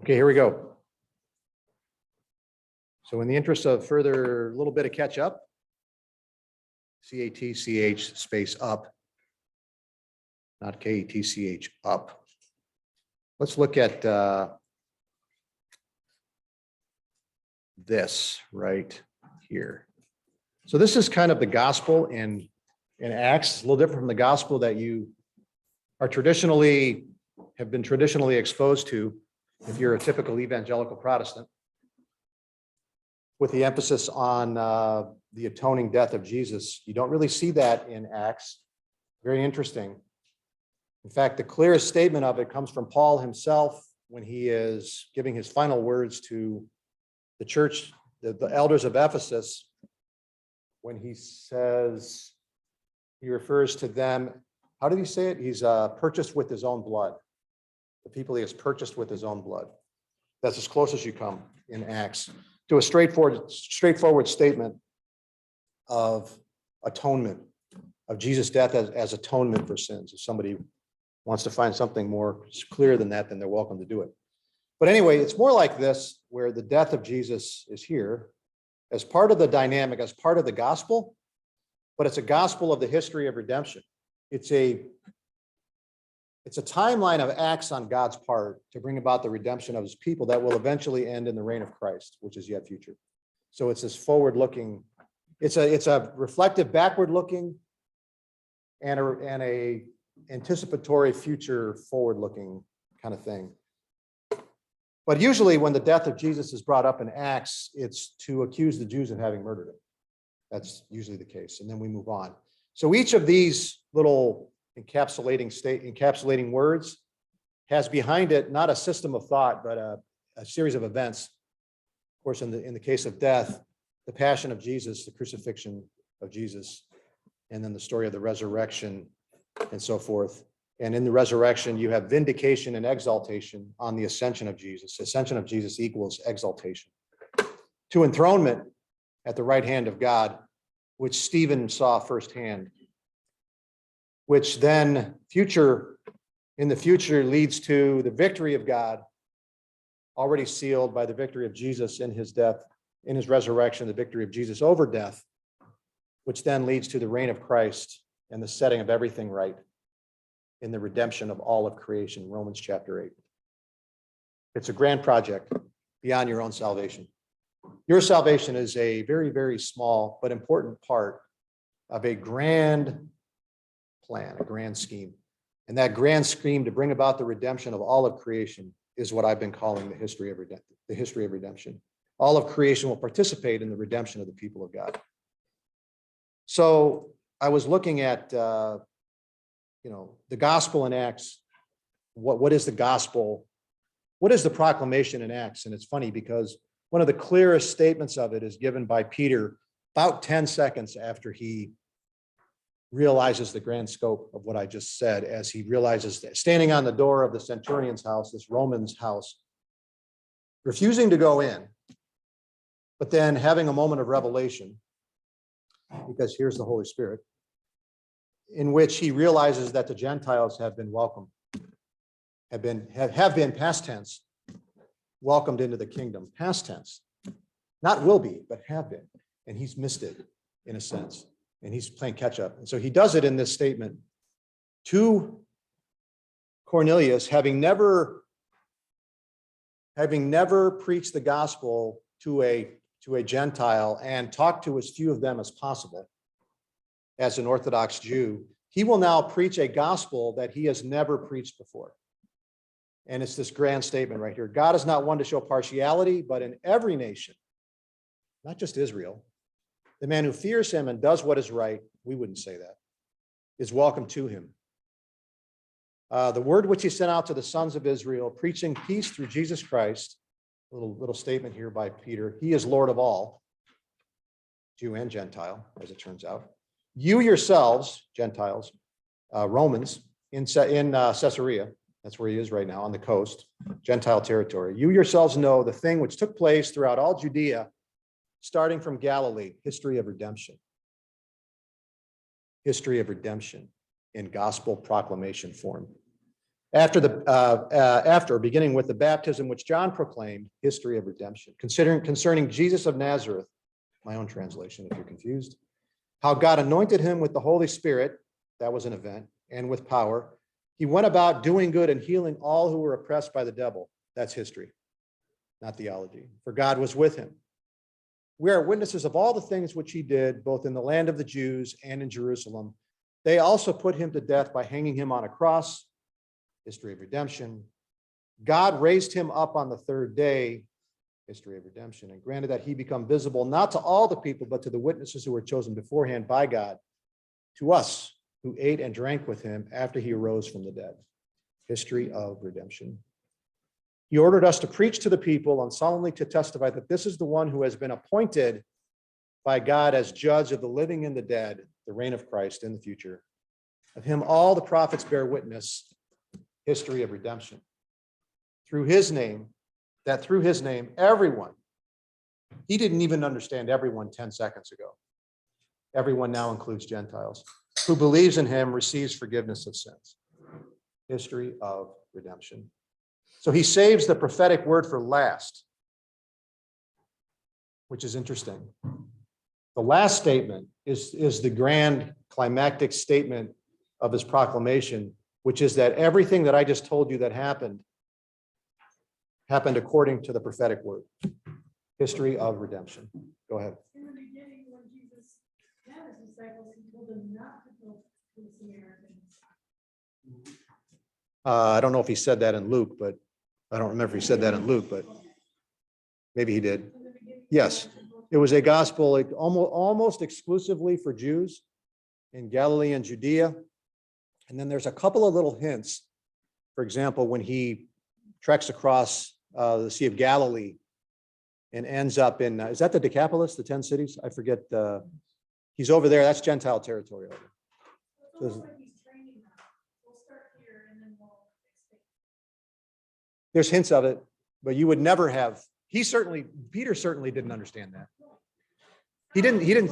Okay, here we go. So in the interest of further little bit of catch up, CATCH space up, not KATCH up. Let's look at this right here. So this is kind of the gospel in Acts. It's a little different from the gospel that you are have been traditionally exposed to if you're a typical evangelical Protestant, with the emphasis on the atoning death of Jesus. You don't really see that in Acts. Very interesting. In fact, the clearest statement of it comes from Paul himself when he is giving his final words to the church, the elders of Ephesus, when he says, he refers to them, how did he say it? He's purchased with his own blood. The people he has purchased with his own blood. That's as close as you come in Acts to a straightforward statement of atonement, of Jesus' death as atonement for sins. If somebody wants to find something more clear than that, then they're welcome to do it. But anyway, it's more like this, where the death of Jesus is here as part of the dynamic, as part of the gospel, but it's a gospel of the history of redemption. It's a timeline of acts on God's part to bring about the redemption of his people that will eventually end in the reign of Christ, which is yet future. So it's this forward-looking, it's a reflective backward-looking and a anticipatory future forward-looking kind of thing. But usually when the death of Jesus is brought up in Acts, it's to accuse the Jews of having murdered him. That's usually the case. And then we move on. So each of these little encapsulating words has behind it not a system of thought, but a series of events. Of course, in the case of death, the passion of Jesus, the crucifixion of Jesus, and then the story of the resurrection and so forth. And in the resurrection, you have vindication and exaltation on the ascension of Jesus. Ascension of Jesus equals exaltation. To enthronement at the right hand of God, which Stephen saw firsthand, which then in the future leads to the victory of God, already sealed by the victory of Jesus in his death, in his resurrection, the victory of Jesus over death, which then leads to the reign of Christ and the setting of everything right in the redemption of all of creation, Romans chapter 8. It's a grand project beyond your own salvation. Your salvation is a very, very small but important part of a grand plan, a grand scheme. And that grand scheme to bring about the redemption of all of creation is what I've been calling the history of redemption. All of creation will participate in the redemption of the people of God. So I was looking at the gospel in Acts. What is the gospel? What is the proclamation in Acts? And it's funny because one of the clearest statements of it is given by Peter about 10 seconds after he realizes the grand scope of what I just said, as he realizes that standing on the door of the centurion's house, this Roman's house, refusing to go in, but then having a moment of revelation, because here's the Holy Spirit, in which he realizes that the Gentiles have been welcomed, have been past tense, welcomed into the kingdom, past tense, not will be, but have been. And he's missed it in a sense, and he's playing catch up. And so he does it in this statement to Cornelius, having never preached the gospel to a Gentile and talked to as few of them as possible. As an Orthodox Jew, he will now preach a gospel that he has never preached before. And it's this grand statement right here. God is not one to show partiality, but in every nation, not just Israel, the man who fears him and does what is right, we wouldn't say that, is welcome to him. The word which he sent out to the sons of Israel, preaching peace through Jesus Christ, little statement here by Peter, he is Lord of all, Jew and Gentile, as it turns out. You yourselves, Gentiles, Romans, in Caesarea, that's where he is right now, on the coast, Gentile territory. You yourselves know the thing which took place throughout all Judea, starting from Galilee, history of redemption. History of redemption in gospel proclamation form. beginning with the baptism which John proclaimed, history of redemption, concerning Jesus of Nazareth, my own translation if you're confused, how God anointed him with the Holy Spirit, that was an event, and with power. He went about doing good and healing all who were oppressed by the devil. That's history, not theology. For God was with him. We are witnesses of all the things which he did, both in the land of the Jews and in Jerusalem. They also put him to death by hanging him on a cross, history of redemption. God raised him up on the third day, history of redemption, and granted that he become visible, not to all the people, but to the witnesses who were chosen beforehand by God, to us who ate and drank with him after he arose from the dead, history of redemption. He ordered us to preach to the people and solemnly to testify that this is the one who has been appointed by God as judge of the living and the dead, the reign of Christ in the future. Of him all the prophets bear witness, history of redemption. Through his name, everyone, he didn't even understand everyone 10 seconds ago. Everyone now includes Gentiles, who believes in him receives forgiveness of sins. History of redemption. So he saves the prophetic word for last, which is interesting. The last statement is the grand climactic statement of his proclamation, which is that everything that I just told you that happened according to the prophetic word. History of redemption. Go ahead. In the beginning, when Jesus had his disciples, he told them not to go to the Samaritans. I don't know if he said that in Luke, but I don't remember if he said that in Luke, but maybe he did. Yes, it was a gospel almost exclusively for Jews in Galilee and Judea. And then there's a couple of little hints. For example, when he treks across the Sea of Galilee and ends up in, is that the Decapolis, the 10 cities? I forget. He's over there. That's Gentile territory. So there's hints of it, but you would never have, Peter certainly didn't understand that. He didn't.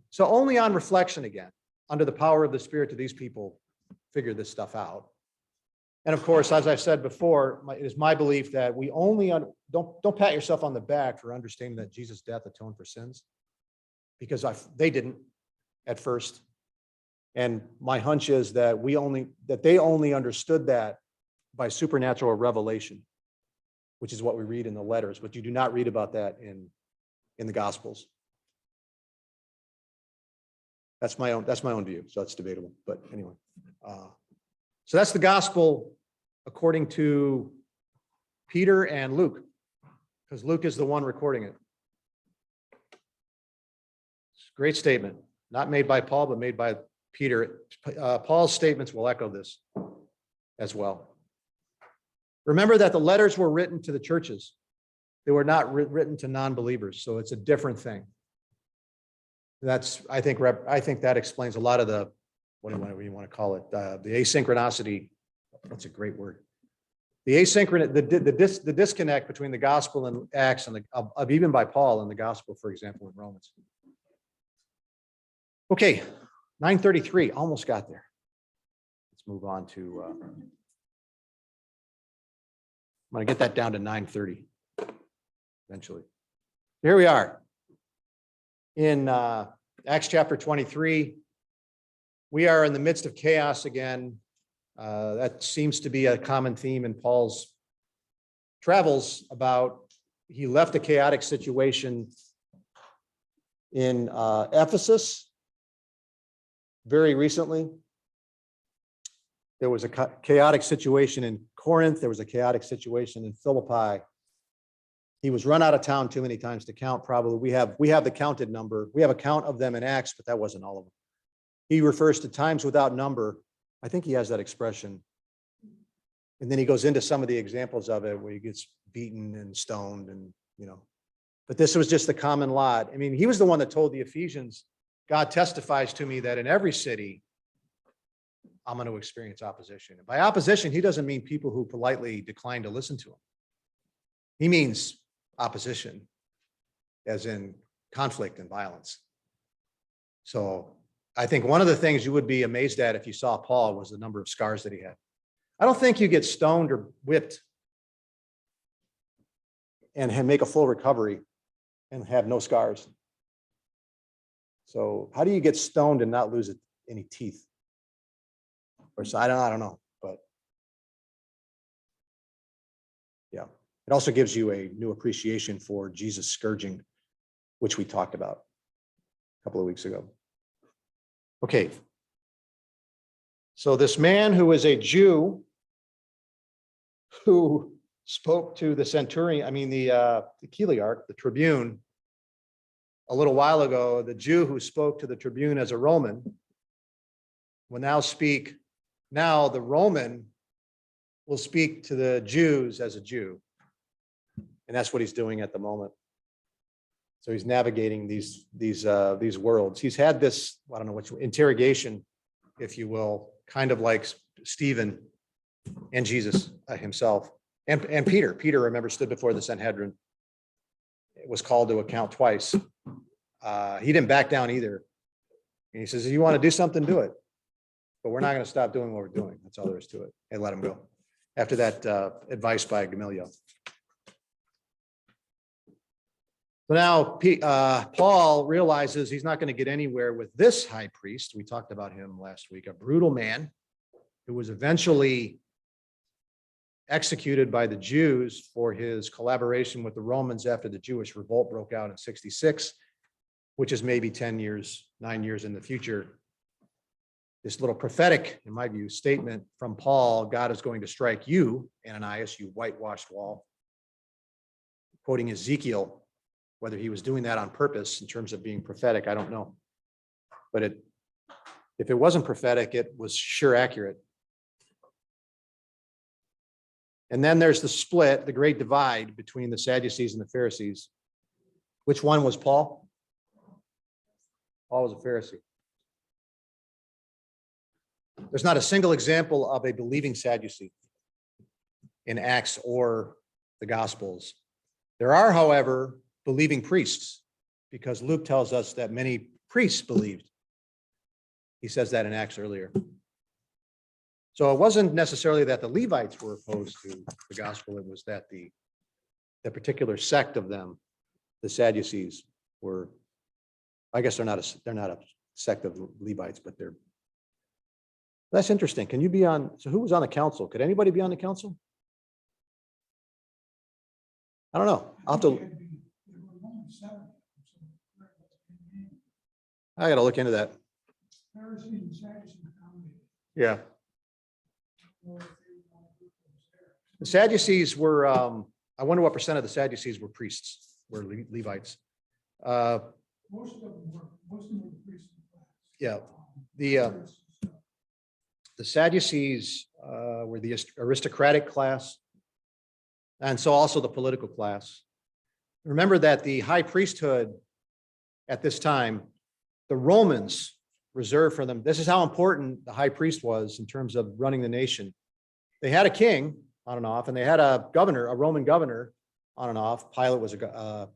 So only on reflection again, under the power of the Spirit, do these people figure this stuff out. And of course, as I've said before, it is my belief that we only, don't pat yourself on the back for understanding that Jesus' death atoned for sins, because they didn't at first. And my hunch is that they only understood that by supernatural revelation, which is what we read in the letters, but you do not read about that in the Gospels. That's my own view, so it's debatable. But anyway, so that's the gospel according to Peter and Luke, because Luke is the one recording it. It's a great statement, not made by Paul, but made by Peter. Paul's statements will echo this as well. Remember that the letters were written to the churches. They were not written to non-believers, so it's a different thing. I think that explains a lot of the, whatever you want to call it, the asynchronicity. That's a great word. The disconnect between the gospel and Acts and of even by Paul and the gospel, for example, in Romans. Okay, 9:33, almost got there. Let's move on to, I'm going to get that down to 9:30 eventually. Here we are. In Acts chapter 23, we are in the midst of chaos again. That seems to be a common theme in Paul's travels about he left a chaotic situation in Ephesus very recently. There was a chaotic situation in Corinth. There was a chaotic situation in Philippi. He was run out of town too many times to count, probably. We have the counted number. We have a count of them in Acts, but that wasn't all of them. He refers to times without number. I think he has that expression. And then he goes into some of the examples of it where he gets beaten and stoned and, but this was just the common lot. I mean, he was the one that told the Ephesians, God testifies to me that in every city, I'm going to experience opposition. And by opposition, he doesn't mean people who politely decline to listen to him. He means opposition, as in conflict and violence. So I think one of the things you would be amazed at if you saw Paul was the number of scars that he had. I don't think you get stoned or whipped and make a full recovery and have no scars. So how do you get stoned and not lose any teeth? Or so I don't know, but yeah, it also gives you a new appreciation for Jesus' scourging, which we talked about a couple of weeks ago. Okay. So this man who is a Jew who spoke to the centurion, the Chiliarch, the tribune, a little while ago, the Jew who spoke to the tribune as a Roman will now speak. Now the Roman will speak to the Jews as a Jew. And that's what he's doing at the moment. So he's navigating these worlds. He's had this, I don't know which interrogation, if you will, kind of like Stephen and Jesus himself, and Peter. Peter, remember, stood before the Sanhedrin. It was called to account twice. He didn't back down either. And he says, if you want to do something, do it. But we're not going to stop doing what we're doing. That's all there is to it. And let him go. After that advice by Gamaliel. So now Paul realizes he's not going to get anywhere with this high priest. We talked about him last week, a brutal man who was eventually executed by the Jews for his collaboration with the Romans after the Jewish revolt broke out in 66, which is maybe 9 years in the future. This little prophetic, in my view, statement from Paul, God is going to strike you, Ananias, you whitewashed wall. Quoting Ezekiel, whether he was doing that on purpose in terms of being prophetic, I don't know. But if it wasn't prophetic, it was sure accurate. And then there's the split, the great divide between the Sadducees and the Pharisees. Which one was Paul? Paul was a Pharisee. There's not a single example of a believing Sadducee in Acts or the Gospels. There are, however, believing priests, because Luke tells us that many priests believed. He says that in Acts earlier. So it wasn't necessarily that the Levites were opposed to the gospel. It was that the particular sect of them, the Sadducees, were, I guess they're not a sect of Levites, but that's interesting. Can you be on, so who was on the council? Could anybody be on the council? I don't know. I'll have to, I got to look into that. Yeah. The Sadducees were, I wonder what percent of the Sadducees were priests, were Levites. Most of them were priests. Yeah. The Sadducees were the aristocratic class, and so also the political class. Remember that the high priesthood at this time, the Romans reserved for them. This is how important the high priest was in terms of running the nation. They had a king on and off, and they had a governor, a Roman governor on and off. Pilate was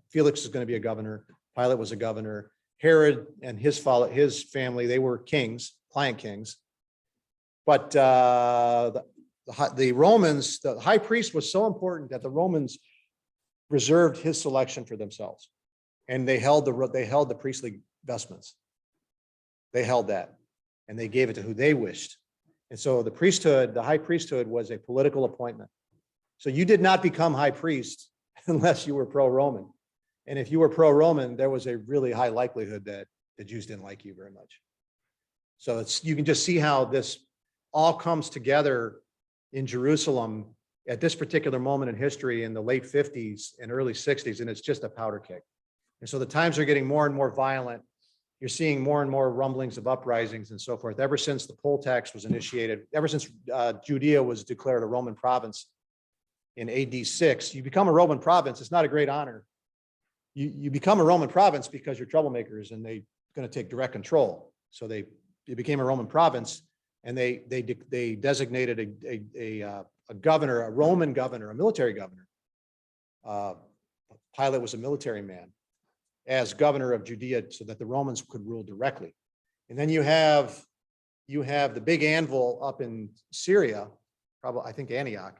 Felix is going to be a governor. Pilate was a governor. Herod and his family, they were kings, client kings. But the Romans, the high priest was so important that the Romans reserved his selection for themselves, and they held the priestly vestments. They held that, and they gave it to who they wished. And so the priesthood, the high priesthood, was a political appointment. So you did not become high priest unless you were pro-Roman. And if you were pro-Roman, there was a really high likelihood that the Jews didn't like you very much. So you can just see how this all comes together in Jerusalem at this particular moment in history in the late 50s and early 60s, and it's just a powder keg. And so the times are getting more and more violent. You're seeing more and more rumblings of uprisings and so forth. Ever since the poll tax was initiated, ever since Judea was declared a Roman province in AD 6, you become a Roman province. It's not a great honor. You become a Roman province because you're troublemakers and they're going to take direct control. So they became a Roman province, and they designated a governor, a Roman governor, a military governor. Pilate was a military man, as governor of Judea, so that the Romans could rule directly. And then you have the big anvil up in Syria, probably, I think Antioch,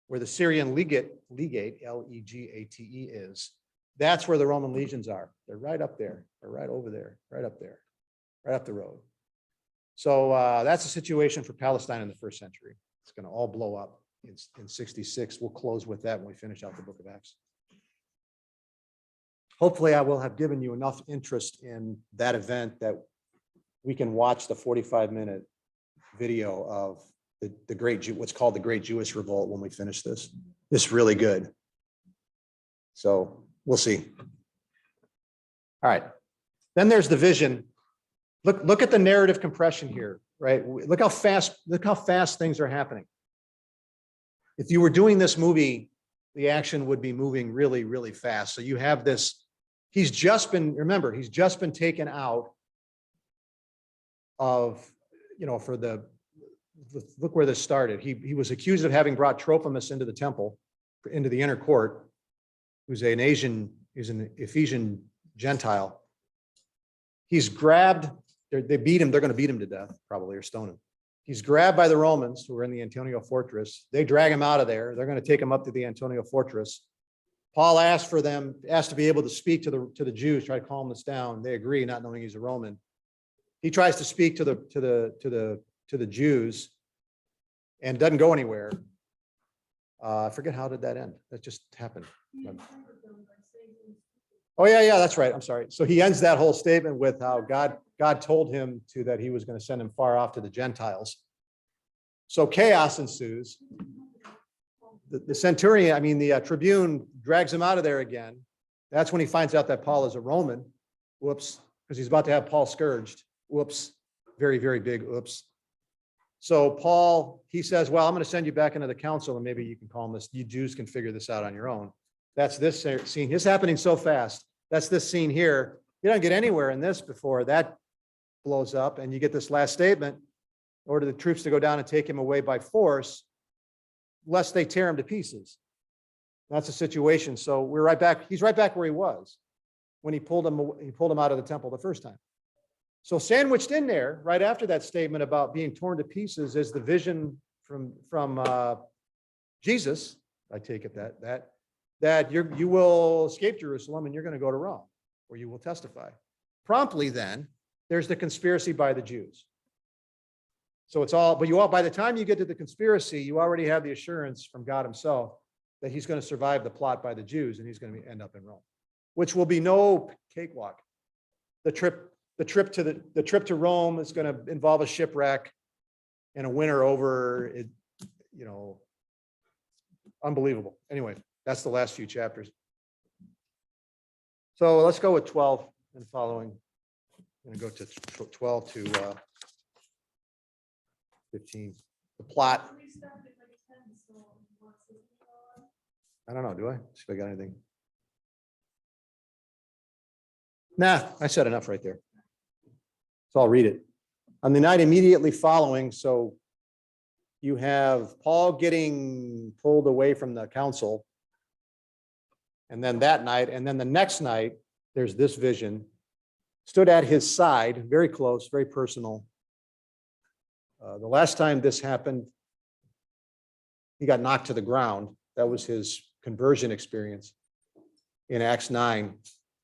where the Syrian legate, Legate, is. That's where the Roman legions are. They're right up there. They're right over there, right up there, right up the road. So that's the situation for Palestine in the first century. It's going to all blow up in 66. We'll close with that when we finish out the book of Acts. Hopefully I will have given you enough interest in that event that we can watch the 45-minute video of the great, what's called the Great Jewish Revolt when we finish this. It's really good. So we'll see. All right. Then there's the vision. Look at the narrative compression here, right? Look how fast things are happening. If you were doing this movie, the action would be moving really, really fast. So you have this, remember, he's just been taken out of, for look where this started. He was accused of having brought Trophimus into the temple, into the inner court, who's an Ephesian Gentile. He's grabbed, they beat him, they're going to beat him to death, probably, or stone him. He's grabbed by the Romans who are in the Antonia fortress. They drag him out of there. They're going to take him up to the Antonia fortress. Paul asked to be able to speak to the Jews, try to calm this down. They agree, not knowing he's a Roman. He tries to speak to the Jews and doesn't go anywhere. I forget, how did that end? That just happened. Oh yeah, that's right. I'm sorry. So he ends that whole statement with how God told him that he was going to send him far off to the Gentiles. So chaos ensues. The centurion, the tribune drags him out of there again. That's when he finds out that Paul is a Roman. Whoops, because he's about to have Paul scourged. Whoops, very, very big oops. So Paul, he says, well, I'm going to send you back into the council and maybe you can calm this. You Jews can figure this out on your own. That's this scene. It's happening so fast. That's this scene here. You don't get anywhere in this before that blows up and you get this last statement, order the troops to go down and take him away by force, lest they tear him to pieces. That's the situation. So we're right back. He's right back where he was when he pulled him out of the temple the first time. So sandwiched in there, right after that statement about being torn to pieces, is the vision from Jesus. I take it that you will escape Jerusalem and you're going to go to Rome, where you will testify. Promptly then, there's the conspiracy by the Jews. So it's all, but by the time you get to the conspiracy, you already have the assurance from God himself that he's going to survive the plot by the Jews and he's going to end up in Rome, which will be no cakewalk. The trip to Rome is going to involve a shipwreck and a winter over it, unbelievable. Anyway, that's the last few chapters. So let's go with 12 and following. I'm going to go to 12 to 15. The plot. I don't know. Do I? See if I got anything. Nah, I said enough right there. So I'll read it. On the night immediately following, so you have Paul getting pulled away from the council. And then that night, and then the next night, there's this vision. Stood at his side, very close, very personal. The last time this happened, he got knocked to the ground. That was his conversion experience in Acts 9.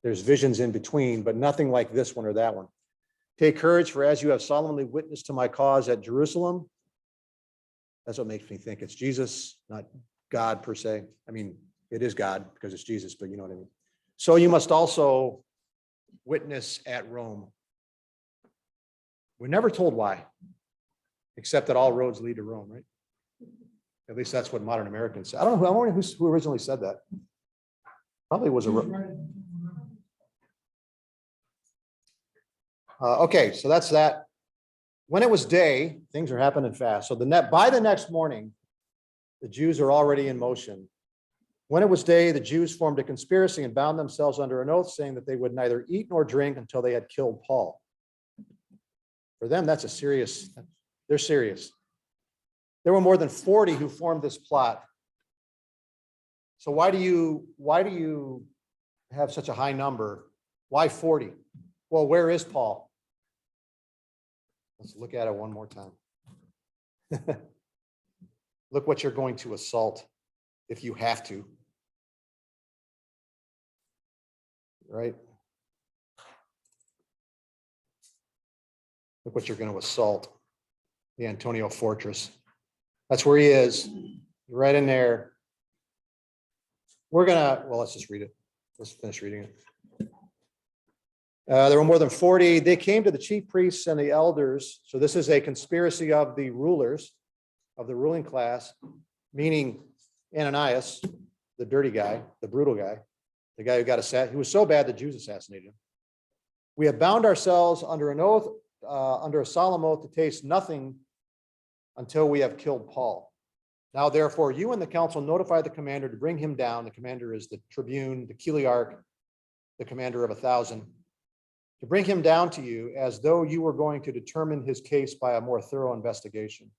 There's visions in between, but nothing like this one or that one. Take courage, for as you have solemnly witnessed to my cause at Jerusalem, that's what makes me think it's Jesus, not God per se. It is God because it's Jesus, but you know what I mean. So you must also witness at Rome. We're never told why, except that all roads lead to Rome, right? At least that's what modern Americans say. I don't know who originally said that. Probably was okay, so that's that. When it was day, things are happening fast. So by the next morning, the Jews are already in motion. When it was day, the Jews formed a conspiracy and bound themselves under an oath, saying that they would neither eat nor drink until they had killed Paul. For them, they're serious. There were more than 40 who formed this plot. So why do you have such a high number? Why 40? Well, where is Paul? Let's look at it one more time. Look what you're going to assault if you have to. Right? Look what you're going to assault. The Antonio Fortress. That's where he is. Right in there. We're gonna, well, let's just read it. Let's finish reading it. There were more than 40. They came to the chief priests and the elders. So this is a conspiracy of the rulers, of the ruling class, meaning Ananias, the dirty guy, the brutal guy, the guy who got assassinated. He was so bad the Jews assassinated him. We have bound ourselves under an oath, under a solemn oath, to taste nothing until we have killed Paul. Now, therefore, you and the council notify the commander to bring him down. The commander is the tribune, the Chiliarch, the commander of 1,000, to bring him down to you as though you were going to determine his case by a more thorough investigation,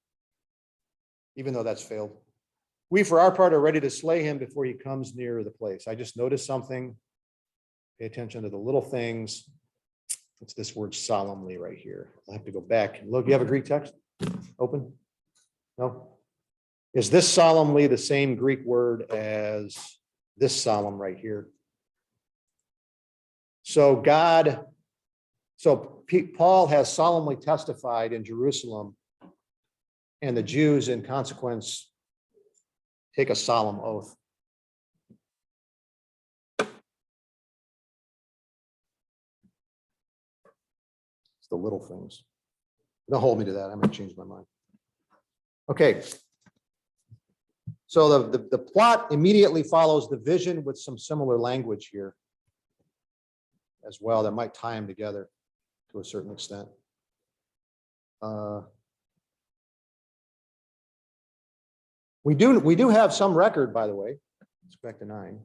even though that's failed. We, for our part, are ready to slay him before he comes near the place. I just noticed something. Pay attention to the little things. It's this word solemnly right here. I'll have to go back and look. You have a Greek text open? No? Is this solemnly the same Greek word as this solemn right here? So Paul has solemnly testified in Jerusalem, and the Jews in consequence take a solemn oath. It's the little things. Don't hold me to that. I'm going to change my mind. Okay. So the plot immediately follows the vision with some similar language here as well that might tie them together to a certain extent. We do have some record, by the way. Let's go back to 9.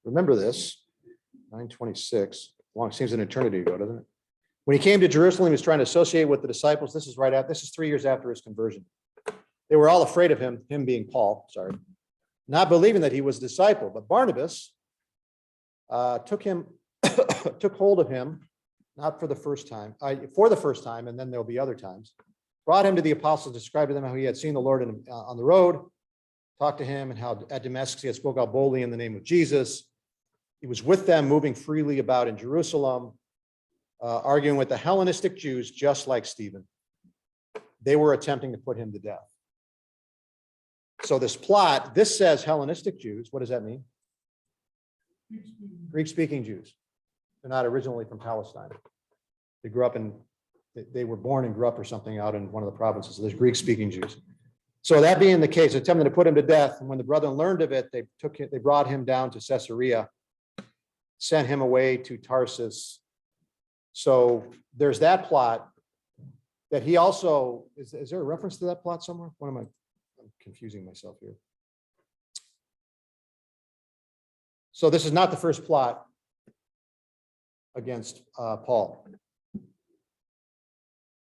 Remember this, 9:26. Long seems an eternity ago, doesn't it? When he came to Jerusalem, he was trying to associate with the disciples. This is 3 years after his conversion. They were all afraid of him being Paul, sorry, not believing that he was a disciple. But Barnabas took hold of him, not for the first time, and then there'll be other times. Brought him to the apostles, described to them how he had seen the Lord on the road, talked to him, and how at Damascus he had spoke out boldly in the name of Jesus. He was with them, moving freely about in Jerusalem, arguing with the Hellenistic Jews, just like Stephen. They were attempting to put him to death. So this plot, this says Hellenistic Jews. What does that mean? Greek-speaking Jews. They're not originally from Palestine. They grew up they were born and grew up or something out in one of the provinces. So there's Greek-speaking Jews. So that being the case, attempting to put him to death. And when the brethren learned of it, they brought him down to Caesarea, sent him away to Tarsus. So there's that plot that he also, is there a reference to that plot somewhere? I'm confusing myself here. So this is not the first plot against Paul.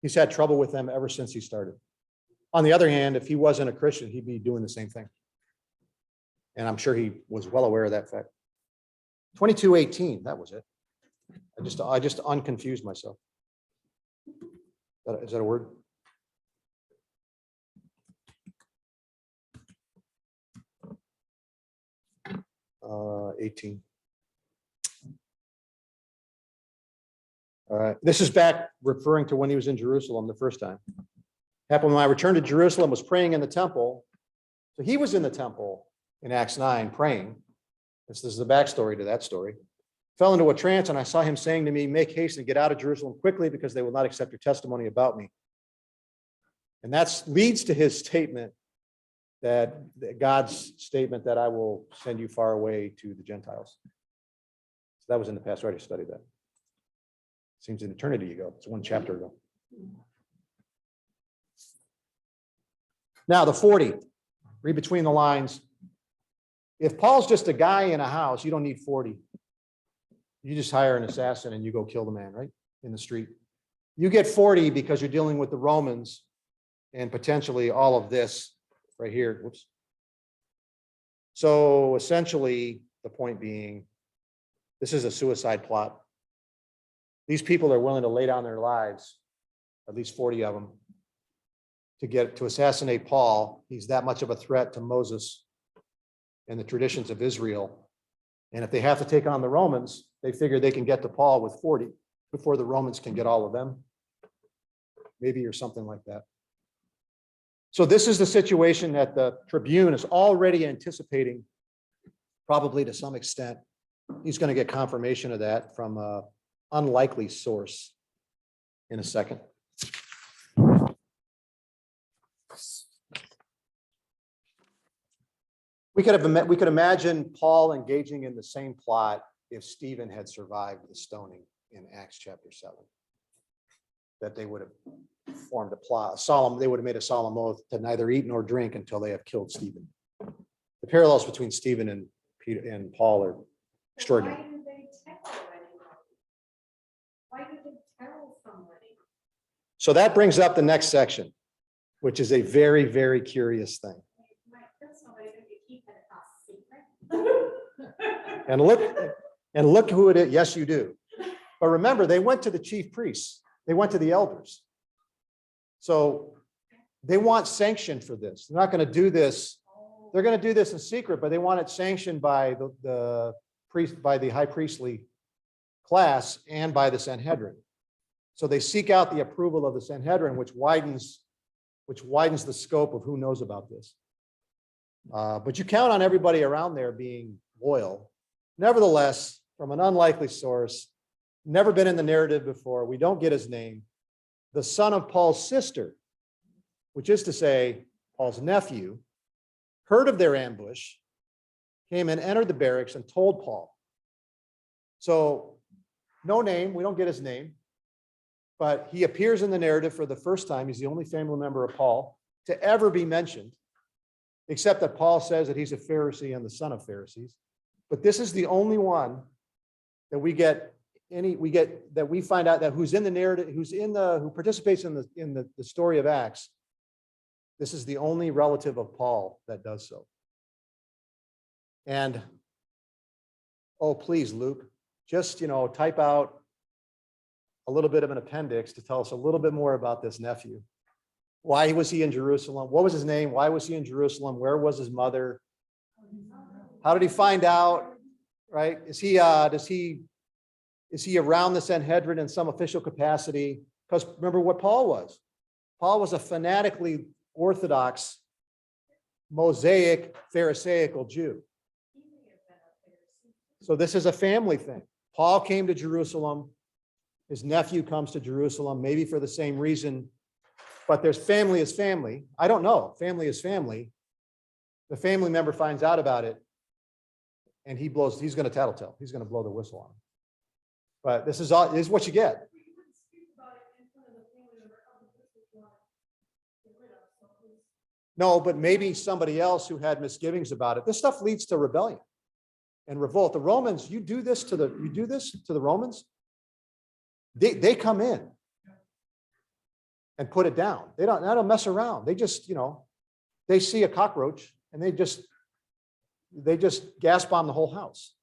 He's had trouble with them ever since he started. On the other hand, if he wasn't a Christian, he'd be doing the same thing. And I'm sure he was well aware of that fact. 22:18, that was it. I just unconfused myself. Is that a word? Uh, 18. All right. This is back referring to when he was in Jerusalem the first time. Happened when I returned to Jerusalem, was praying in the temple. So he was in the temple in Acts 9 praying. This is the backstory to that story. Fell into a trance, and I saw him saying to me, "Make haste and get out of Jerusalem quickly, because they will not accept your testimony about me." And that leads to his statement, that God's statement that I will send you far away to the Gentiles. So that was in the past. I already studied that. Seems an eternity ago. It's 1 chapter ago. Now the 40, read between the lines. If Paul's just a guy in a house, you don't need 40. You just hire an assassin and you go kill the man, right? In the street. You get 40 because you're dealing with the Romans and potentially all of this right here. Whoops. So essentially, the point being, this is a suicide plot. These people are willing to lay down their lives, at least 40 of them, to assassinate Paul. He's that much of a threat to Moses and the traditions of Israel. And if they have to take on the Romans, they figure they can get to Paul with 40 before the Romans can get all of them. Maybe, or something like that. So this is the situation that the Tribune is already anticipating, probably to some extent. He's going to get confirmation of that from an unlikely source in a second. We could imagine Paul engaging in the same plot if Stephen had survived the stoning in Acts chapter 7. That they would have formed a plot, they would have made a solemn oath to neither eat nor drink until they have killed Stephen. The parallels between Stephen and Peter and Paul are extraordinary. Why do they tell anyone? Why do they tell somebody? So that brings up the next section, which is a very, very curious thing. You might kill somebody if you keep it a secret. And look who it is. Yes, you do. But remember, they went to the chief priests. They went to the elders. So they want sanction for this. They're not going to do this. They're going to do this in secret, but they want it sanctioned by the priest, by the high priestly class, and by the Sanhedrin. So they seek out the approval of the Sanhedrin, which widens the scope of who knows about this. But you count on everybody around there being loyal. Nevertheless, from an unlikely source, never been in the narrative before, we don't get his name, the son of Paul's sister, which is to say, Paul's nephew, heard of their ambush, came and entered the barracks and told Paul. So no name, we don't get his name, but he appears in the narrative for the first time. He's the only family member of Paul to ever be mentioned, except that Paul says that he's a Pharisee and the son of Pharisees. But this is the only one that we find out that who's in the narrative, who participates in the story of Acts. This is the only relative of Paul that does so. And oh, please, Luke, just type out a little bit of an appendix to tell us a little bit more about this nephew. Why was he in Jerusalem? What was his name? Why was he in Jerusalem? Where was his mother? How did he find out? Right? Is he around the Sanhedrin in some official capacity? Because remember what Paul was. Paul was a fanatically Orthodox, Mosaic, Pharisaical Jew. So this is a family thing. Paul came to Jerusalem. His nephew comes to Jerusalem, maybe for the same reason. But there's family is family. I don't know. Family is family. The family member finds out about it, and he's going to tattletale. He's going to blow the whistle on him. But this is what you get. No, but maybe somebody else who had misgivings about it. This stuff leads to rebellion and revolt. The Romans, you do this to the Romans, they come in and put it down. They don't mess around. They just, they see a cockroach and they just gas bomb the whole house.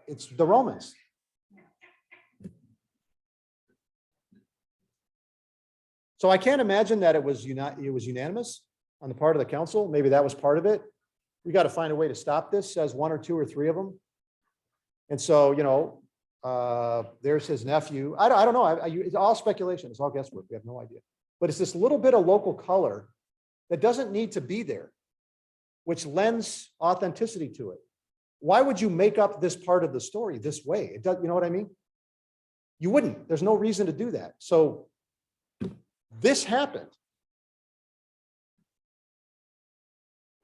It's the Romans. So I can't imagine that it was unanimous on the part of the council. Maybe that was part of it. We got to find a way to stop this, says one or two or three of them. And so, there's his nephew. I don't know. It's all speculation. It's all guesswork. We have no idea. But it's this little bit of local color that doesn't need to be there, which lends authenticity to it. Why would you make up this part of the story this way? It does, you know what I mean? You wouldn't. There's no reason to do that. So this happened.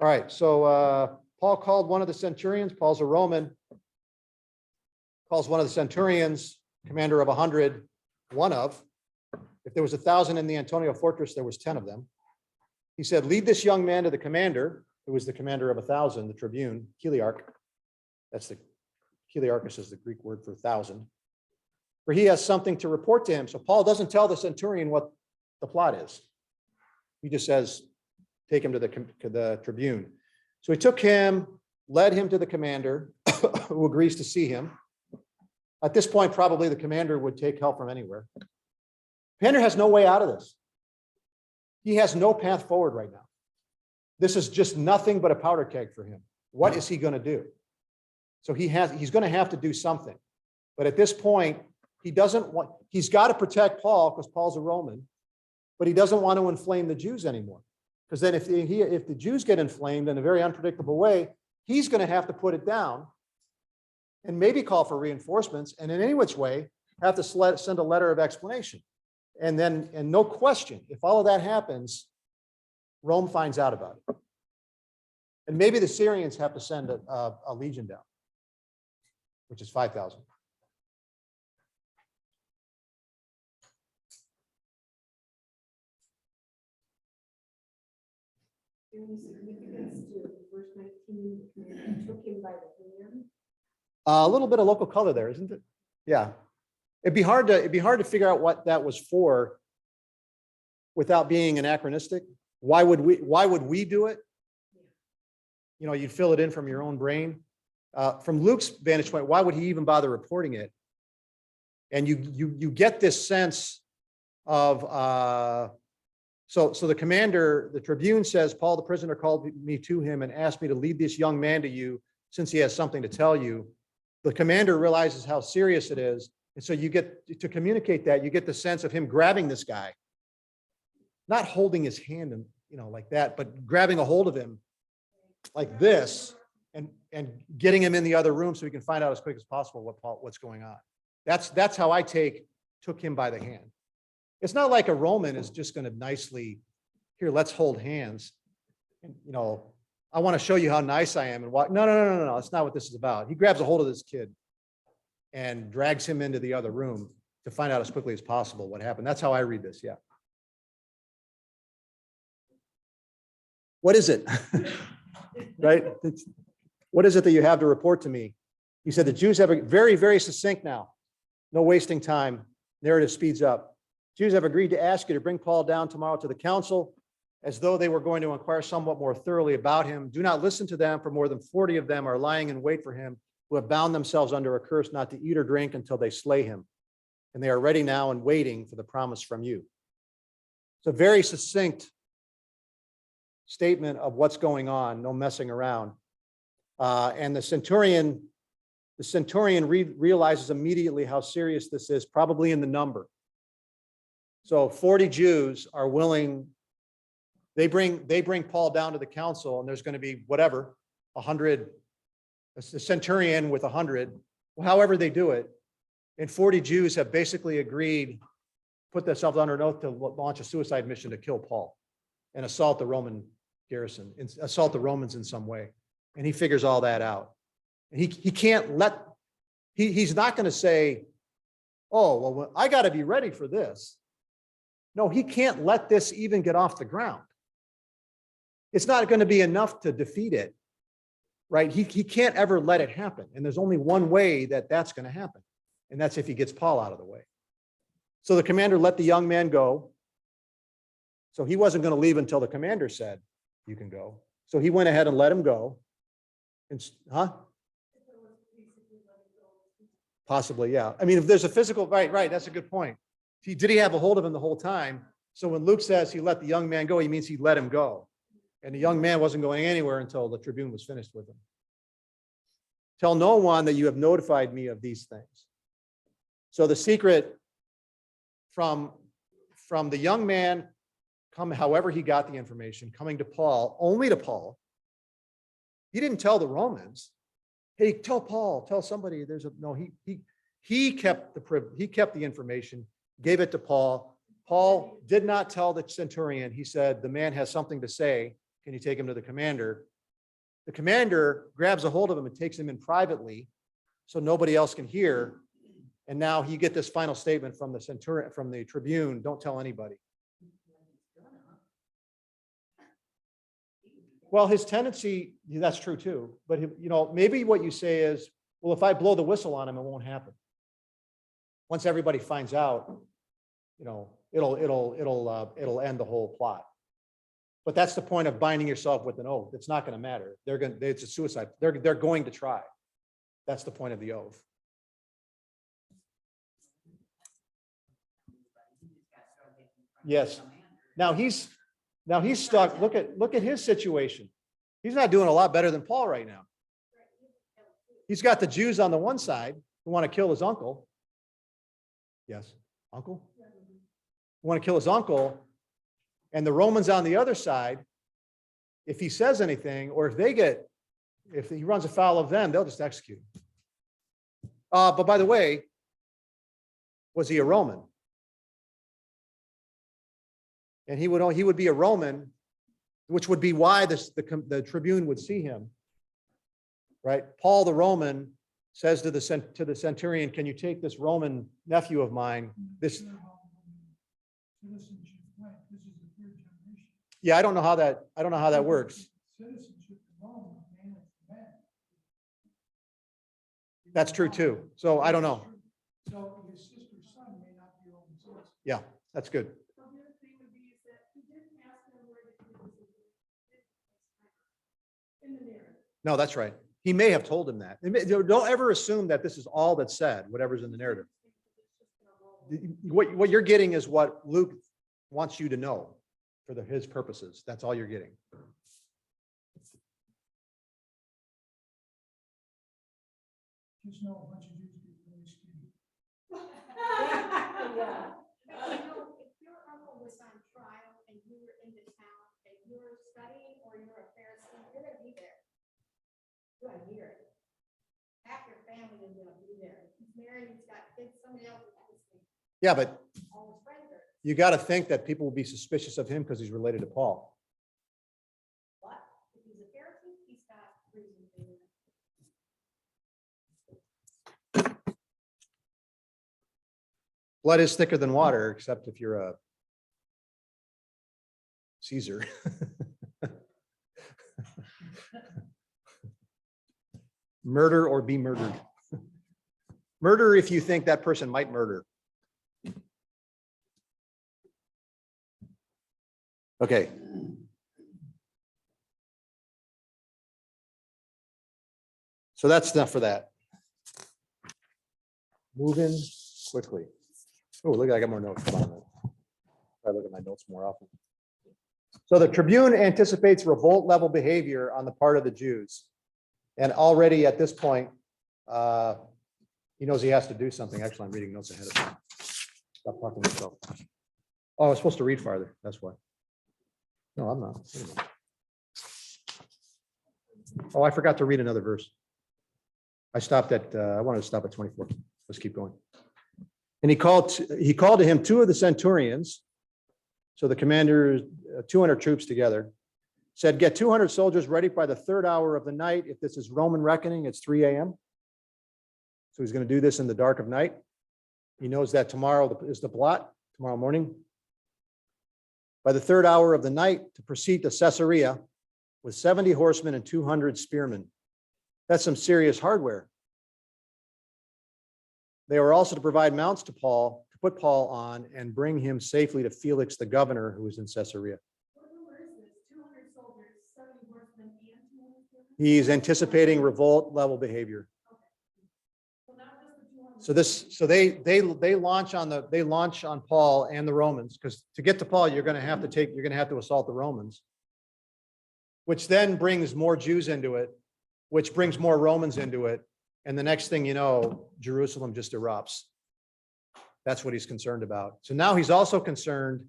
All right, so Paul called one of the centurions. Paul's a Roman. Calls one of the centurions, commander of 100, one of. If there was 1,000 in the Antonia fortress, there was 10 of them. He said, lead this young man to the commander, who was the commander of 1,000, the tribune, Chiliarch. Chiliarchus is the Greek word for 1,000. For he has something to report to him. So Paul doesn't tell the centurion what the plot is. He just says, take him to the tribune. So he took him, led him to the commander, who agrees to see him. At this point, probably the commander would take help from anywhere. Commander has no way out of this. He has no path forward right now. This is just nothing but a powder keg for him. What is he going to do? So he's going to have to do something. But at this point, he's got to protect Paul because Paul's a Roman, but he doesn't want to inflame the Jews anymore. Because then if the Jews get inflamed in a very unpredictable way, he's going to have to put it down and maybe call for reinforcements, and in any which way have to send a letter of explanation. And no question, if all of that happens, Rome finds out about it. And maybe the Syrians have to send a legion down, which is 5,000. Any significance to verse 19, and took him by the hand? A little bit of local color there, isn't it? Yeah. It'd be hard to figure out what that was for without being anachronistic. Why would we do it? You know, you'd fill it in from your own brain. From Luke's vantage point, why would he even bother reporting it? And you get this sense of so the commander, the tribune says, Paul the prisoner called me to him and asked me to lead this young man to you since he has something to tell you. The commander realizes how serious it is. And so you get to communicate that, you get the sense of him grabbing this guy, not holding his hand and, like that, but grabbing a hold of him like this and getting him in the other room so he can find out as quick as possible what's going on. That's how I took him by the hand. It's not like a Roman is just going to nicely, here, let's hold hands. And, I want to show you how nice I am and what. No. That's not what this is about. He grabs a hold of this kid and drags him into the other room to find out as quickly as possible what happened. That's how I read this. Yeah. What is it? Right? What is it that you have to report to me? He said the Jews have a very, very succinct now. No wasting time. Narrative speeds up. Jews have agreed to ask you to bring Paul down tomorrow to the council as though they were going to inquire somewhat more thoroughly about him. Do not listen to them, for more than 40 of them are lying in wait for him, who have bound themselves under a curse not to eat or drink until they slay him. And they are ready now and waiting for the promise from you. It's a very succinct statement of what's going on, no messing around. And the centurion realizes immediately how serious this is, probably in the number. So 40 Jews are willing. They bring Paul down to the council, and there's going to be whatever, 100, a centurion with 100, however they do it. And 40 Jews have basically agreed, put themselves under an oath to launch a suicide mission to kill Paul and assault the Roman garrison, assault the Romans in some way. And he figures all that out. And he can't let, he's not going to say, oh, well, I got to be ready for this. No, he can't let this even get off the ground. It's not going to be enough to defeat it, right? He can't ever let it happen. And there's only one way that that's going to happen. And that's if he gets Paul out of the way. So the commander let the young man go. So he wasn't going to leave until the commander said, you can go. So he went ahead and let him go. And, Possibly, yeah. I mean, if there's a physical, right, that's a good point. Did he have a hold of him the whole time? So when Luke says he let the young man go, he means he let him go. And the young man wasn't going anywhere until the tribune was finished with him. Tell no one that you have notified me of these things. So the secret from the young man, however he got the information, coming to Paul, only to Paul. He didn't tell the Romans, hey, tell Paul, tell somebody he kept the information, gave it to Paul. Paul did not tell the centurion. He said, the man has something to say. Can you take him to the commander? The commander grabs a hold of him and takes him in privately so nobody else can hear. And now you get this final statement from the centurion, from the tribune, don't tell anybody. Well, his tendency, that's true too. But maybe what you say is, well, if I blow the whistle on him, it won't happen. Once everybody finds out, it'll end the whole plot. But that's the point of binding yourself with an oath. It's not going to matter. It's a suicide. They're going to try. That's the point of the oath. Yes. Now he's stuck. Look at his situation. He's not doing a lot better than Paul right now. He's got the Jews on the one side who want to kill his uncle. Yes, uncle? Who want to kill his uncle. And the Romans on the other side, if he says anything, or if he runs afoul of them, they'll just execute him. But by the way, was he a Roman? And he would be a Roman, which would be why the tribune would see him. Right? Paul the Roman says to the centurion, "Can you take this Roman nephew of mine?" Yeah, I don't know how that works. That's true too. So I don't know. So his sister's son may not be Roman citizen. Yeah, that's good. So the other thing would be is that he didn't ask them where the Jews were in the narrative. No, that's right. He may have told him that. Don't ever assume that this is all that's said, whatever's in the narrative. What you're getting is what Luke wants you to know for his purposes. That's all you're getting. Just know a bunch of Jews get really skinny. Yeah. You know, if your uncle was on trial and you were in the town and you were studying or you're a Pharisee, you're gonna be there. You're gonna hear it. Half your family is gonna be there. He's married, he's got kids, somebody else is listening. Yeah, but All his friends are. you got to think that people will be suspicious of him because he's related to Paul. But if he's a Pharisee, he's got reason to do it. Blood is thicker than water, except if you're a Caesar. Murder or be murdered. Murder if you think that person might murder. Okay. So that's enough for that. Move in quickly. Oh, look, I got more notes. I look at my notes more often. So the Tribune anticipates revolt level behavior on the part of the Jews. And already at this point, he knows he has to do something. Actually, I'm reading notes ahead of time. Stop talking to myself. Oh, I was supposed to read farther. That's why. No, I'm not. Wait a minute. Oh, I forgot to read another verse. I wanted to stop at 24. Let's keep going. And he called to him two of the centurions. So the commander, 200 troops together, said, "Get 200 soldiers ready by the third hour of the night. If this is Roman reckoning, it's 3 a.m. So he's going to do this in the dark of night. He knows that tomorrow is the plot, tomorrow morning. By the third hour of the night to proceed to Caesarea with 70 horsemen and 200 spearmen." That's some serious hardware. They were also to provide mounts to Paul, to put Paul on and bring him safely to Felix, the governor, who was in Caesarea. What number is this? 200 soldiers, 70 horsemen, and 200 spearmen? He's anticipating revolt level behavior. So not just the 200. So they launch on Paul and the Romans, because to get to Paul, you're going to have to assault the Romans, which then brings more Jews into it, which brings more Romans into it. And the next thing you know, Jerusalem just erupts. That's what he's concerned about. So now he's also concerned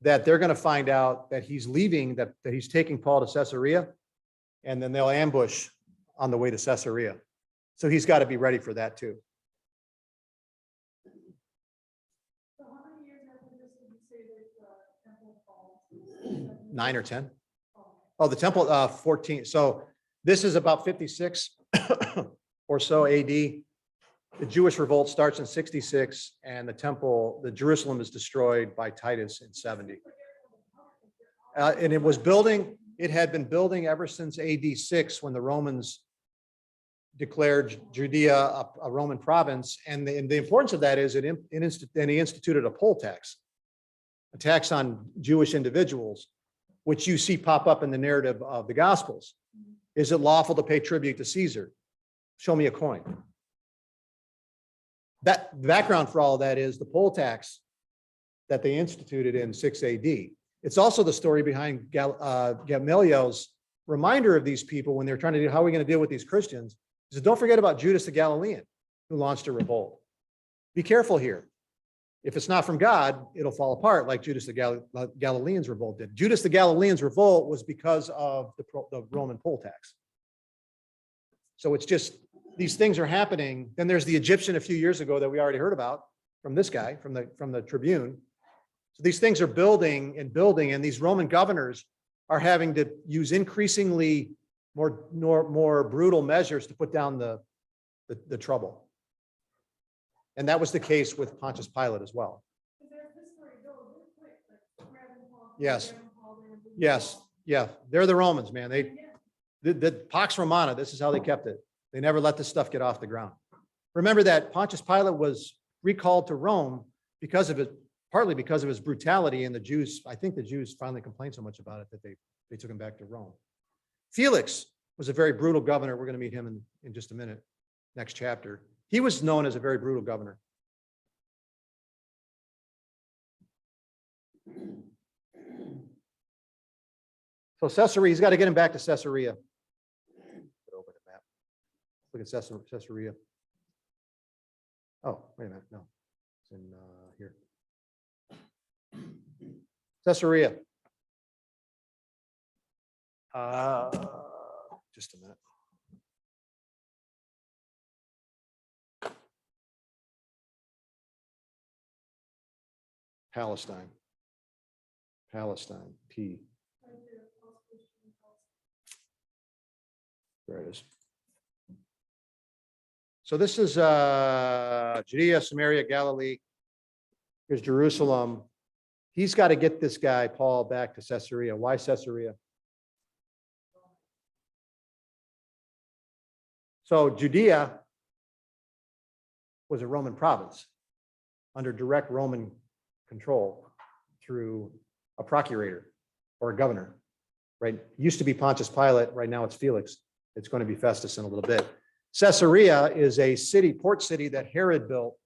that they're going to find out that he's leaving, that he's taking Paul to Caesarea, and then they'll ambush on the way to Caesarea. So he's got to be ready for that too. So how many years after this did you say that temple falls? 9 or 10. Oh, the temple, 14. So this is about 56 or so AD. The Jewish revolt starts in 66, and the Jerusalem is destroyed by Titus in 70. And it had been building ever since AD 6, when the Romans declared Judea a Roman province. And the importance of that is he instituted a poll tax, a tax on Jewish individuals, which you see pop up in the narrative of the Gospels. Is it lawful to pay tribute to Caesar? Show me a coin. That the background for all of that is the poll tax that they instituted in 6 AD. It's also the story behind Gamaliel's reminder of these people when they're trying to do, how are we going to deal with these Christians? He said, don't forget about Judas the Galilean, who launched a revolt. Be careful here. If it's not from God, it'll fall apart like Judas the Galilean's revolt did. Judas the Galilean's revolt was because of the Roman poll tax. So it's just, these things are happening. Then there's the Egyptian a few years ago that we already heard about from this guy, from the Tribune. So these things are building, and these Roman governors are having to use increasingly more brutal measures to put down the trouble. And that was the case with Pontius Pilate as well. Yes. Yes. Yeah. They're the Romans, man. The Pax Romana, this is how they kept it. They never let this stuff get off the ground. Remember that Pontius Pilate was recalled to Rome because of it, partly because of his brutality, and the Jews, I think the Jews finally complained so much about it that they took him back to Rome. Felix was a very brutal governor. We're going to meet him in just a minute, next chapter. He was known as a very brutal governor. So Caesarea, he's got to get him back to Caesarea. Open the map. Look at Caesarea. Oh, wait a minute. No, it's in here. Caesarea. Just a minute. Palestine. P. There it is. So this is Judea, Samaria, Galilee. Here's Jerusalem. He's got to get this guy, Paul, back to Caesarea. Why Caesarea? So Judea was a Roman province under direct Roman control through a procurator or a governor, right? It used to be Pontius Pilate. Right now it's Felix. It's going to be Festus in a little bit. Caesarea is a city, port city that Herod built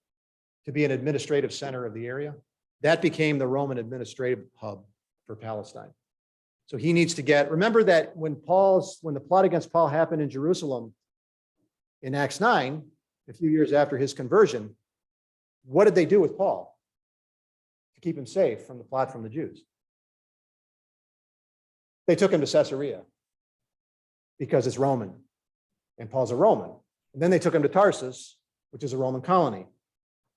to be an administrative center of the area. That became the Roman administrative hub for Palestine. So he needs to get, remember that when the plot against Paul happened in Jerusalem in Acts 9, a few years after his conversion, what did they do with Paul to keep him safe from the plot from the Jews? They took him to Caesarea because it's Roman and Paul's a Roman. And then they took him to Tarsus, which is a Roman colony.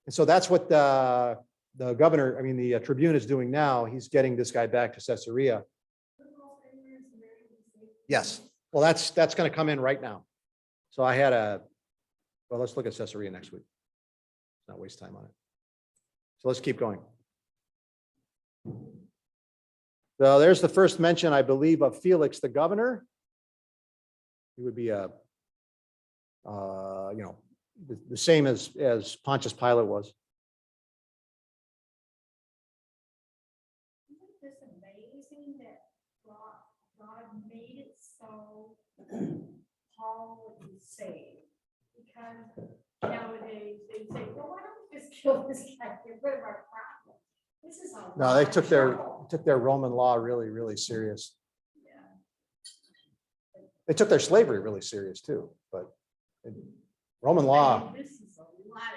And so that's what the Tribune is doing now. He's getting this guy back to Caesarea. Yes. Well, that's going to come in right now. So let's look at Caesarea next week. Let's not waste time on it. So let's keep going. So there's the first mention, I believe, of Felix the governor. He would be the same as Pontius Pilate was. Isn't this amazing that God made it so Paul would be saved? Because nowadays they say, well, why don't we just kill this guy, get rid of our problem? This is a No, they lot took of their trouble. Roman law really, really serious. Yeah. They took their slavery really serious too, but Roman law, This is a lot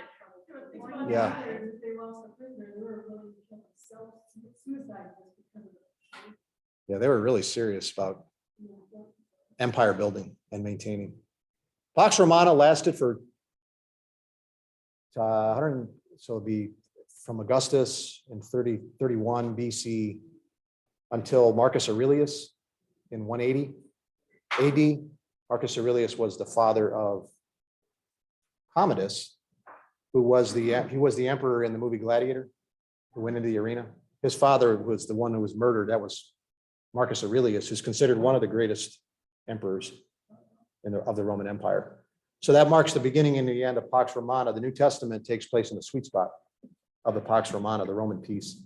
of trouble. One Yeah. if they lost a prisoner, they were willing to kill themselves, suicide just because of it. yeah, they were really serious about empire building and maintaining. Pax Romana lasted for 100, so it'd be from Augustus in 31 BC until Marcus Aurelius in 180 AD. Marcus Aurelius was the father of Commodus, who was the emperor in the movie Gladiator, who went into the arena. His father was the one who was murdered. That was Marcus Aurelius, who's considered one of the greatest emperors of the Roman Empire. So that marks the beginning and the end of Pax Romana. The New Testament takes place in the sweet spot of the Pax Romana, the Roman peace.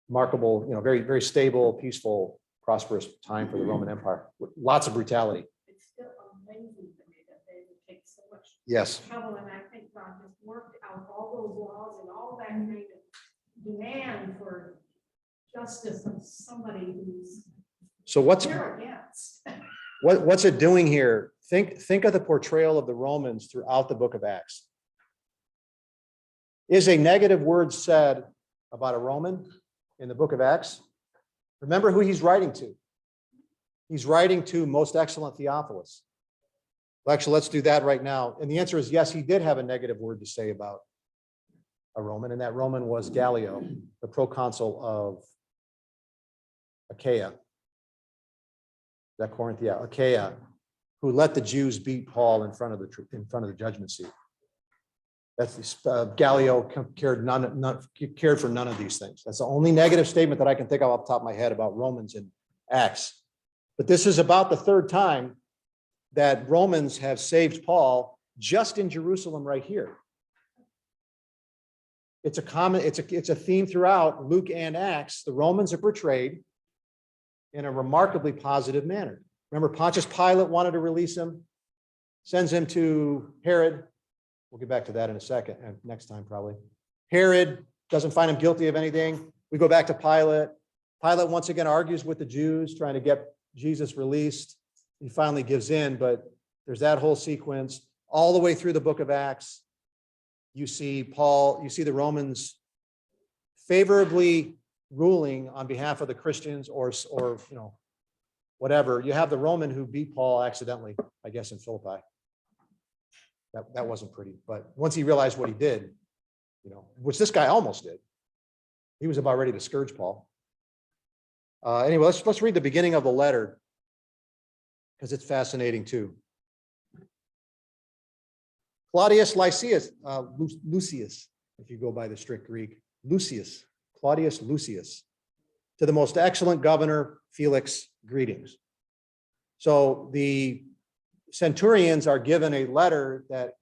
Remarkable, very, very stable, peaceful, prosperous time for the Roman Empire, with lots of brutality. It's still amazing to me that they would take so much Yes. trouble, and I think God just worked out all those laws and all that kind of demand for justice of somebody who's So what's, you're against. what's it doing here? Think of the portrayal of the Romans throughout the book of Acts. Is a negative word said about a Roman in the book of Acts? Remember who he's writing to. He's writing to most excellent Theophilus. Well, actually, let's do that right now. And the answer is yes, he did have a negative word to say about a Roman, and that Roman was Gallio, the proconsul of Achaia. That Corinth, yeah, Achaia, who let the Jews beat Paul in front of the judgment seat. That's Gallio cared for none of these things. That's the only negative statement that I can think of off the top of my head about Romans in Acts. But this is about the third time that Romans have saved Paul just in Jerusalem right here. It's a theme throughout Luke and Acts. The Romans are portrayed in a remarkably positive manner. Remember, Pontius Pilate wanted to release him, sends him to Herod. We'll get back to that in a second, and next time probably. Herod doesn't find him guilty of anything. We go back to Pilate. Pilate once again argues with the Jews, trying to get Jesus released. He finally gives in, but there's that whole sequence all the way through the book of Acts. You see the Romans favorably ruling on behalf of the Christians or whatever. You have the Roman who beat Paul accidentally, I guess, in Philippi. That wasn't pretty, but once he realized what he did, which this guy almost did, he was about ready to scourge Paul. Anyway, let's read the beginning of the letter because it's fascinating too. Claudius Lysias, Lucius, if you go by the strict Greek, Claudius Lucius, to the most excellent governor, Felix, greetings. So the centurions are given a letter that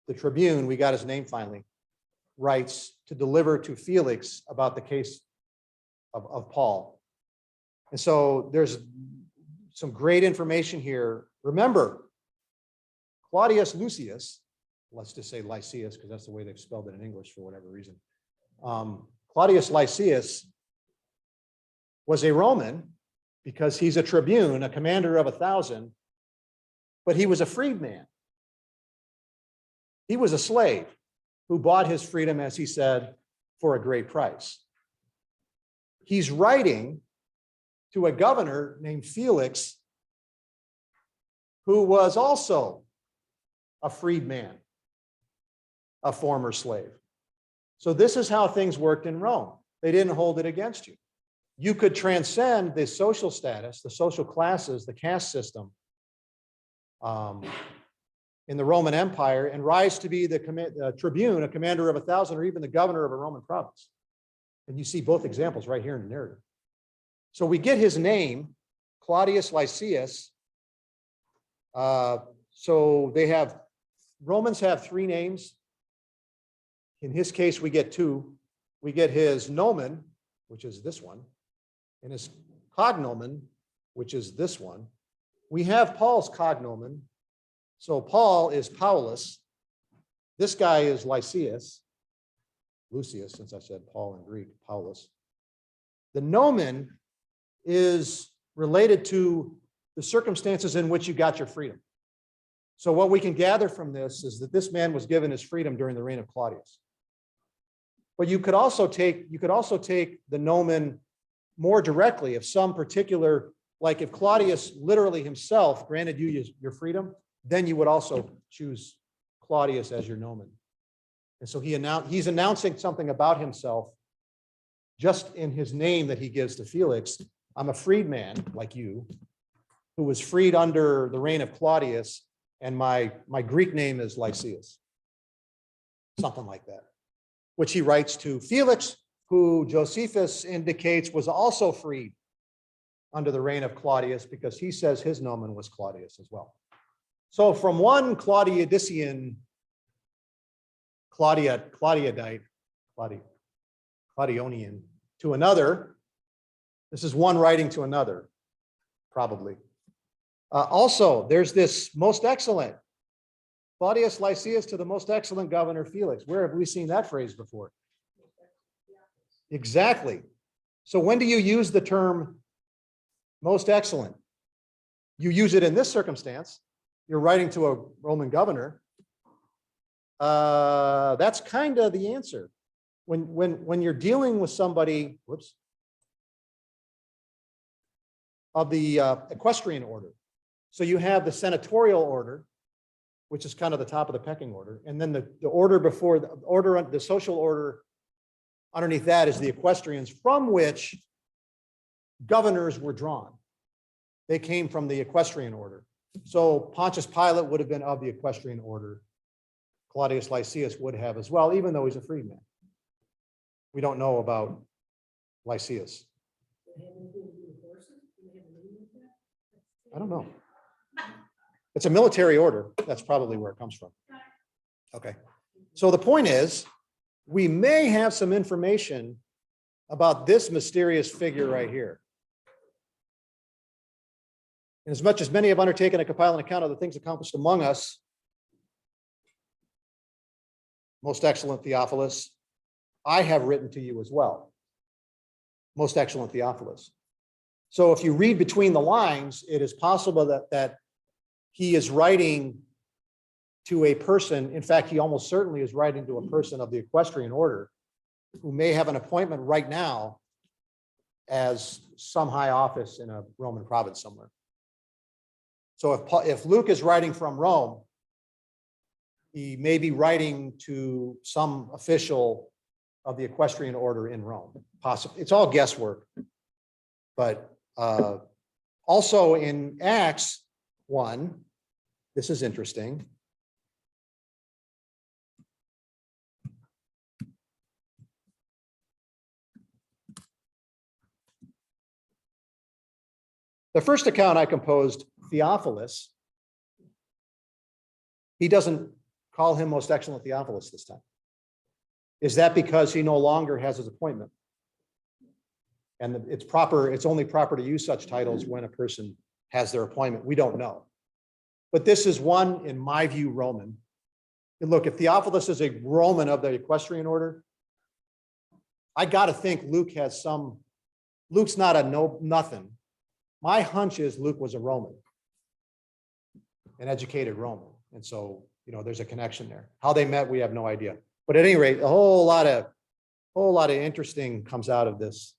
the tribune, we got his name finally, writes to deliver to Felix about the case of Paul. And so there's some great information here. Remember, Claudius Lucius, let's just say Lysias, because that's the way they've spelled it in English for whatever reason. Claudius Lysias was a Roman because he's a tribune, a commander of 1,000, but he was a freedman. He was a slave who bought his freedom, as he said, for a great price. He's writing to a governor named Felix, who was also a freedman, a former slave. So this is how things worked in Rome. They didn't hold it against you. You could transcend the social status, the social classes, the caste system in the Roman Empire and rise to be the tribune, a commander of 1,000, or even the governor of a Roman province. And you see both examples right here in the narrative. So we get his name, Claudius Lysias. So Romans have 3 names. In his case, we get 2. We get his nomen, which is this one, and his cognomen, which is this one. We have Paul's cognomen. So Paul is Paulus. This guy is Lucius, since I said Paul in Greek, Paulus. The nomen is related to the circumstances in which you got your freedom. So what we can gather from this is that this man was given his freedom during the reign of Claudius. But you could also take the nomen more directly if some particular, like if Claudius literally himself granted you your freedom, then you would also choose Claudius as your nomen. And so he's announcing something about himself just in his name that he gives to Felix. I'm a freedman like you, who was freed under the reign of Claudius, and my Greek name is Lysias. Something like that, which he writes to Felix, who Josephus indicates was also freed under the reign of Claudius, because he says his nomen was Claudius as well. So from one Claudionian to another, this is one writing to another, probably. Also, there's this most excellent, Claudius Lysias to the most excellent governor Felix. Where have we seen that phrase before? Exactly. So when do you use the term most excellent? You use it in this circumstance. You're writing to a Roman governor. That's kind of the answer. When you're dealing with somebody, whoops, of the equestrian order. So you have the senatorial order, which is kind of the top of the pecking order. And then the order before the order, the social order underneath that is the equestrians, from which governors were drawn. They came from the equestrian order. So Pontius Pilate would have been of the equestrian order. Claudius Lysias would have as well, even though he's a freedman. We don't know about Lysias. I don't know. It's a military order. That's probably where it comes from. Okay. So the point is, we may have some information about this mysterious figure right here. And as much as many have undertaken to compile an account of the things accomplished among us, most excellent Theophilus, I have written to you as well. Most excellent Theophilus. So if you read between the lines, it is possible that he is writing to a person. In fact, he almost certainly is writing to a person of the equestrian order who may have an appointment right now as some high office in a Roman province somewhere. So if Luke is writing from Rome, he may be writing to some official of the equestrian order in Rome. Possibly, it's all guesswork. But also in Acts 1, this is interesting. The first account I composed, Theophilus, he doesn't call him most excellent Theophilus this time. Is that because he no longer has his appointment? And it's only proper to use such titles when a person has their appointment. We don't know. But this is one, in my view, Roman. And look, if Theophilus is a Roman of the equestrian order, I got to think Luke has some, Luke's not a nothing. My hunch is Luke was a Roman, an educated Roman. And so, there's a connection there. How they met, we have no idea. But at any rate, a whole lot of interesting comes out of this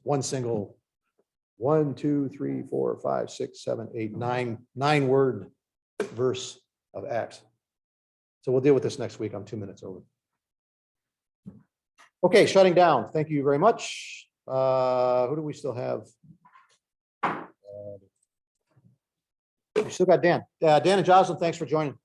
one single 1, 2, 3, 4, 5, 6, 7, 8, 9 word verse of Acts. So we'll deal with this next week. I'm 2 minutes over. Okay, shutting down. Thank you very much. Who do we still have? We still got Dan. Dan and Jocelyn, thanks for joining.